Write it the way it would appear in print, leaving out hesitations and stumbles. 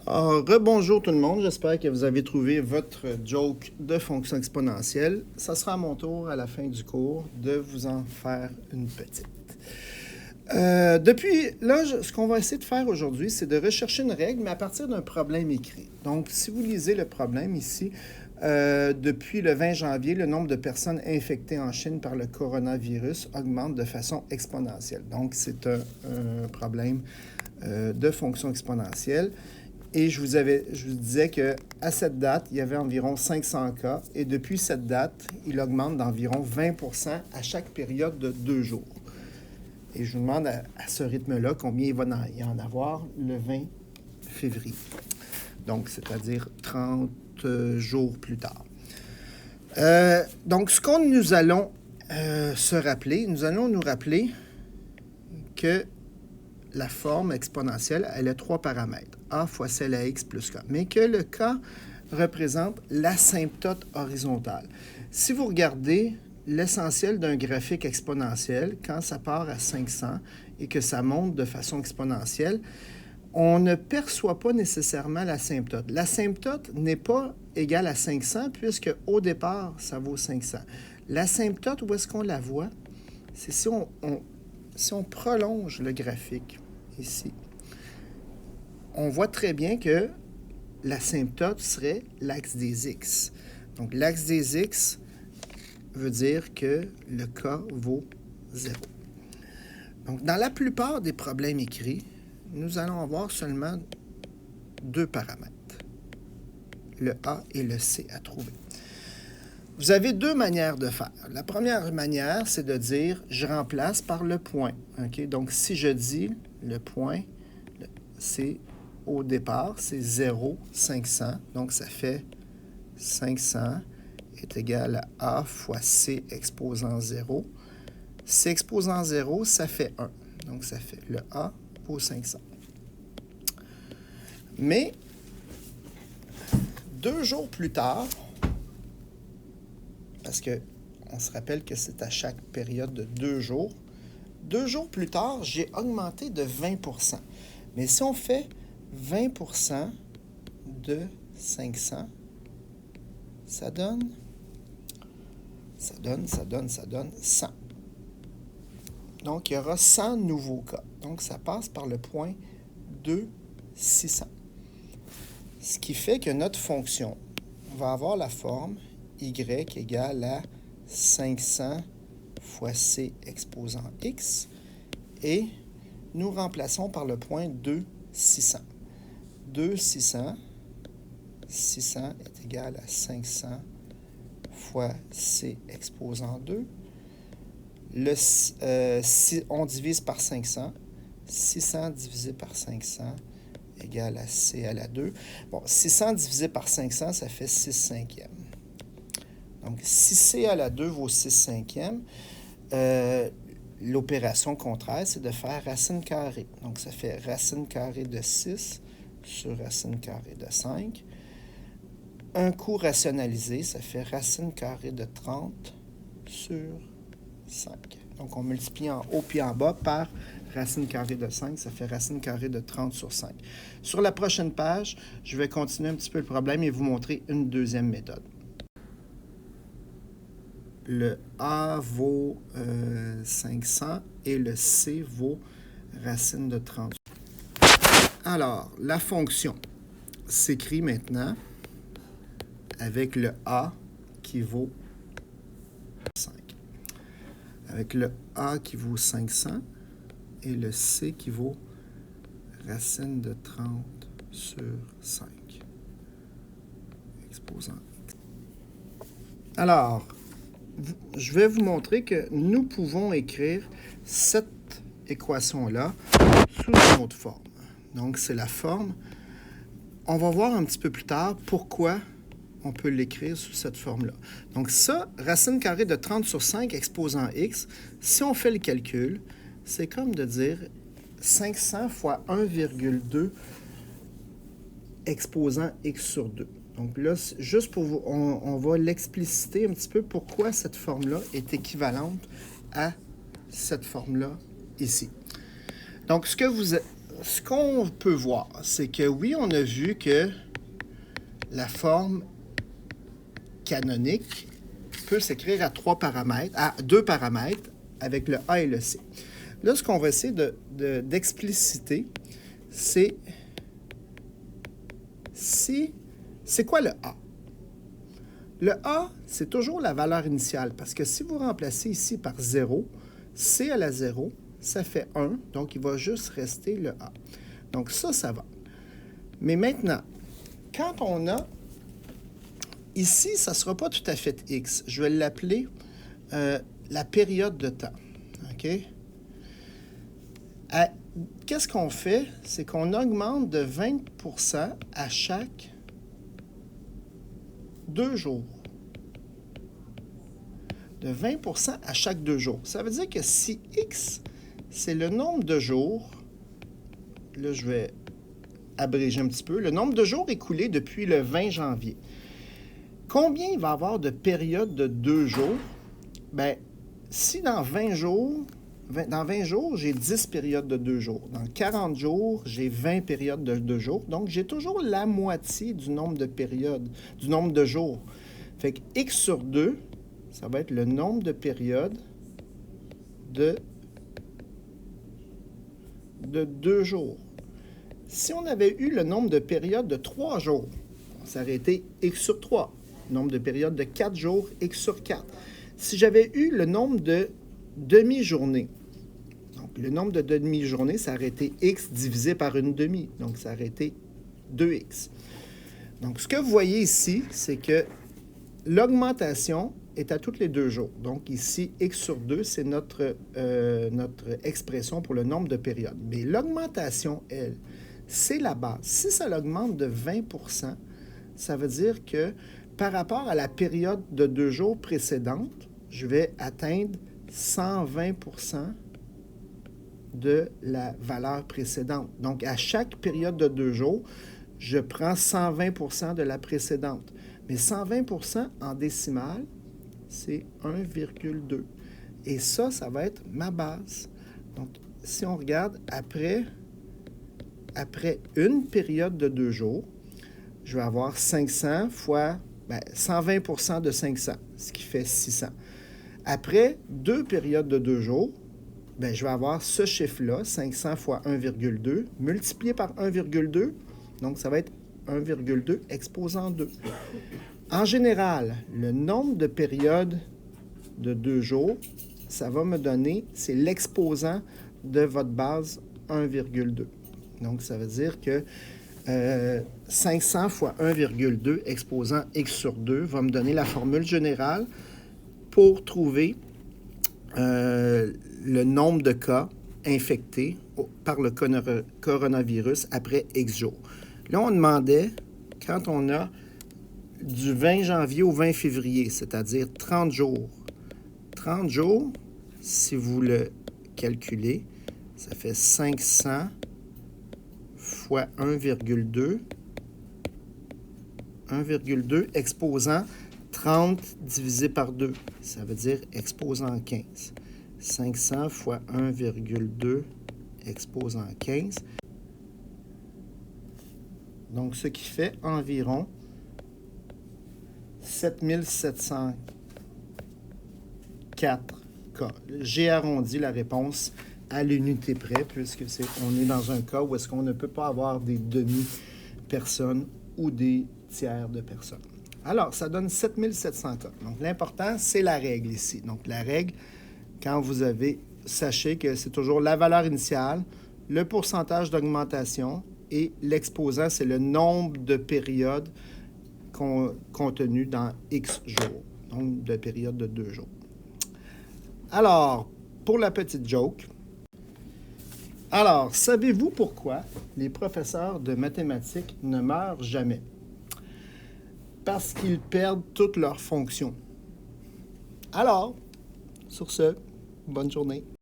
Rebonjour tout le monde, j'espère que vous avez trouvé votre joke de fonction exponentielle. Ça sera à mon tour à la fin du cours de vous en faire une petite. Depuis là, ce qu'on va essayer de faire aujourd'hui, c'est de rechercher une règle, mais à partir d'un problème écrit. Donc, si vous lisez le problème ici, depuis le 20 janvier, le nombre de personnes infectées en Chine par le coronavirus augmente de façon exponentielle. Donc, c'est un problème de fonction exponentielle. Et je vous disais qu'à cette date, il y avait environ 500 cas. Et depuis cette date, il augmente d'environ 20% à chaque période de 2 jours. Et je vous demande à ce rythme-là combien il va y en avoir le 20 février. Donc, c'est-à-dire 30 jours plus tard. Donc, ce que nous allons nous allons nous rappeler que la forme exponentielle, elle a 3 paramètres, a fois celle à x plus k, mais que le k représente l'asymptote horizontale. Si vous regardez l'essentiel d'un graphique exponentiel, quand ça part à 500 et que ça monte de façon exponentielle, on ne perçoit pas nécessairement l'asymptote. L'asymptote n'est pas égale à 500 puisque au départ, ça vaut 500. L'asymptote, où est-ce qu'on la voit? C'est si on prolonge le graphique ici, on voit très bien que l'asymptote serait l'axe des x. Donc, l'axe des x veut dire que le k vaut 0. Donc, dans la plupart des problèmes écrits, nous allons avoir seulement 2 paramètres, le a et le c à trouver. Vous avez 2 manières de faire. La première manière, c'est de dire, je remplace par le point. Okay? Donc, si je dis le point, c'est au départ, c'est 0, 500. Donc, ça fait 500 est égal à a fois c exposant 0. C exposant 0, ça fait 1. Donc, ça fait le a vaut 500. Mais, 2 jours plus tard, parce qu'on se rappelle que c'est à chaque période de 2 jours. 2 jours plus tard, j'ai augmenté de 20%. Mais si on fait 20% de 500, ça donne 100. Donc, il y aura 100 nouveaux cas. Donc, ça passe par le point 2, 600. Ce qui fait que notre fonction va avoir la forme y égale à 500 fois c exposant x, et nous remplaçons par le point 2, 600. 2, 600, 600 est égal à 500 fois c exposant 2. Si on divise par 500, 600 divisé par 500 égale à c à la 2. Bon, 600 divisé par 500, ça fait 6 cinquièmes. Donc, si c à la 2 vaut 6 cinquièmes, l'opération contraire, c'est de faire racine carrée. Donc, ça fait racine carrée de 6 sur racine carrée de 5. Un coup rationalisé, ça fait racine carrée de 30 sur 5. Donc, on multiplie en haut puis en bas par racine carrée de 5, ça fait racine carrée de 30 sur 5. Sur la prochaine page, je vais continuer un petit peu le problème et vous montrer une deuxième méthode. Le a vaut 500 et le c vaut racine de 30. Alors, la fonction s'écrit maintenant avec le a qui vaut 5. Avec le a qui vaut 500 et le c qui vaut racine de 30 sur 5. Exposant x. Alors, je vais vous montrer que nous pouvons écrire cette équation-là sous une autre forme. Donc, c'est la forme. On va voir un petit peu plus tard pourquoi on peut l'écrire sous cette forme-là. Donc, ça, racine carrée de 30 sur 5 exposant x, si on fait le calcul, c'est comme de dire 500 fois 1,2 exposant x sur 2. Donc là, juste pour vous, on va l'expliciter un petit peu pourquoi cette forme-là est équivalente à cette forme-là ici. Donc, ce que ce qu'on peut voir, c'est que oui, on a vu que la forme canonique peut s'écrire à 2 paramètres avec le A et le C. Là, ce qu'on va essayer d'expliciter, c'est c'est quoi le A? Le A, c'est toujours la valeur initiale, parce que si vous remplacez ici par 0, C à la 0, ça fait 1, donc il va juste rester le A. Donc ça va. Mais maintenant, quand on a... Ici, ça ne sera pas tout à fait X. Je vais l'appeler la période de temps. OK? Qu'est-ce qu'on fait? C'est qu'on augmente de 20% à chaque 2 jours. De 20% à chaque 2 jours. Ça veut dire que si X, c'est le nombre de jours, là, je vais abréger un petit peu, le nombre de jours écoulés depuis le 20 janvier. Combien il va y avoir de périodes de 2 jours? Bien, si dans 20 jours, j'ai 10 périodes de 2 jours. Dans 40 jours, j'ai 20 périodes de 2 jours. Donc, j'ai toujours la moitié du nombre de périodes, du nombre de jours. Fait que X sur 2, ça va être le nombre de périodes de 2 jours. Si on avait eu le nombre de périodes de 3 jours, ça aurait été X sur 3. Nombre de périodes de 4 jours, X sur 4. Si j'avais eu le nombre de demi-journées, donc le nombre de demi-journées, ça aurait été X divisé par une demi. Donc, ça aurait été 2X. Donc, ce que vous voyez ici, c'est que l'augmentation est à tous les 2 jours. Donc, ici, X sur 2, c'est notre expression pour le nombre de périodes. Mais l'augmentation, elle, c'est la base. Si ça l'augmente de 20%, ça veut dire que par rapport à la période de 2 jours précédente, je vais atteindre 120% de la valeur précédente. Donc, à chaque période de 2 jours, je prends 120% de la précédente. Mais 120% en décimale, c'est 1,2. Et ça va être ma base. Donc, si on regarde, après une période de 2 jours, je vais avoir 500 fois 120% de 500, ce qui fait 600. Après 2 périodes de 2 jours, je vais avoir ce chiffre-là, 500 fois 1,2, multiplié par 1,2, donc ça va être 1,2 exposant 2. En général, le nombre de périodes de 2 jours, ça va me donner, c'est l'exposant de votre base 1,2. Donc, ça veut dire que 500 fois 1,2 exposant X sur 2 va me donner la formule générale pour trouver le nombre de cas infectés par le coronavirus après X jours. Là, on demandait, quand on a du 20 janvier au 20 février, c'est-à-dire 30 jours. 30 jours, si vous le calculez, ça fait 500 fois 1,2. 1,2 exposant 30 divisé par 2. Ça veut dire exposant 15. 500 fois 1,2 exposant 15. Donc, ce qui fait environ 7704 cas. J'ai arrondi la réponse à l'unité près, puisque on est dans un cas où est-ce qu'on ne peut pas avoir des demi-personnes ou des tiers de personnes. Alors, ça donne 7700 cas. Donc, l'important, c'est la règle ici. Donc, la règle, quand vous avez, sachez que c'est toujours la valeur initiale, le pourcentage d'augmentation et l'exposant, c'est le nombre de périodes contenu dans X jours, donc de périodes de 2 jours. Alors, pour la petite joke, alors, savez-vous pourquoi les professeurs de mathématiques ne meurent jamais? Parce qu'ils perdent toutes leurs fonctions. Alors, sur ce, bonne journée.